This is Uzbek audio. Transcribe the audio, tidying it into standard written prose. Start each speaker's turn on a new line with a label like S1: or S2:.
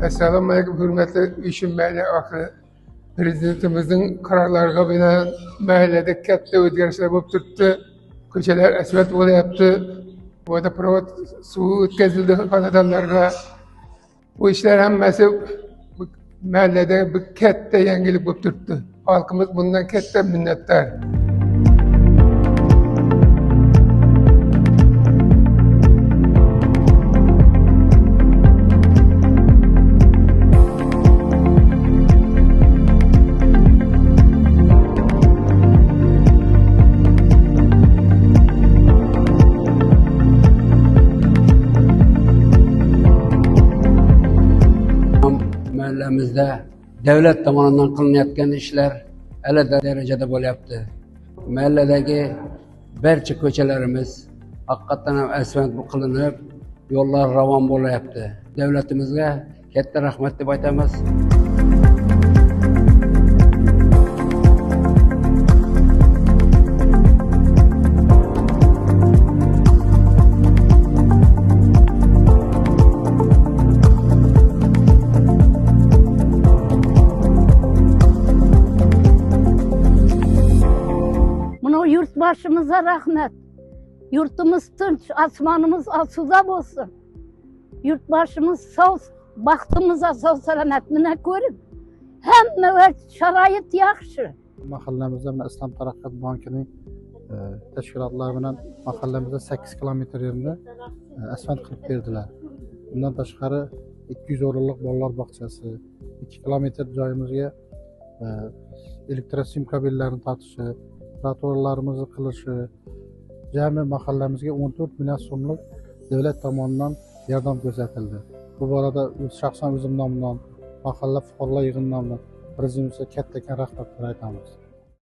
S1: Assalamu alaikum hürmetli işin mahalle aklı. Prezidentimizin kararlarına binaen mahallede katta özgürlükler bulup tuttu. Köşeler asfalt yolu yaptı. Bu da provat su ötkazildi kanadanlarga. Bu işler hemmesi mahallede bir katta yangilik bulup tuttu. Halkımız bundan katta minnettar.
S2: Mahallemizde devlet tomonidan qilinayotgan ishlar alada darajada bo'lyapti. Mahalladagi barcha ko'chalarimiz haqiqatan ham asfalt qilinib, yo'llar ravon bo'lyapti. Davlatimizga katta rahmat deb aytamiz.
S3: Yurtbaşımıza rahmet. Yurtumuz tinç, asmanımız asuda olsun. Yurtbaşımız sağ, baktığımıza sağ selamet. Mine görün. Hem şarayet yaxşı.
S4: Mahallemizde İslam Taraqqiyot Bankining tashkilotlari bilan mahallemizde 8 kilometr yerni asfalt qilib berdilar. Bundan tashqari 200 o'rinliq bolalar bog'chasi, 2 kilometr joyimizga elektrosim kabellerini tortishi, trotuarlarimizni qilishi, jami mahallemizga 14 million so'mlik davlat tomonidan yordam ko'rsatildi. Bu borada shaxsan o'zim nomidan, mahalla fuqarolar yig'ini nomidan prezidentimizga katta rahmat aytamiz.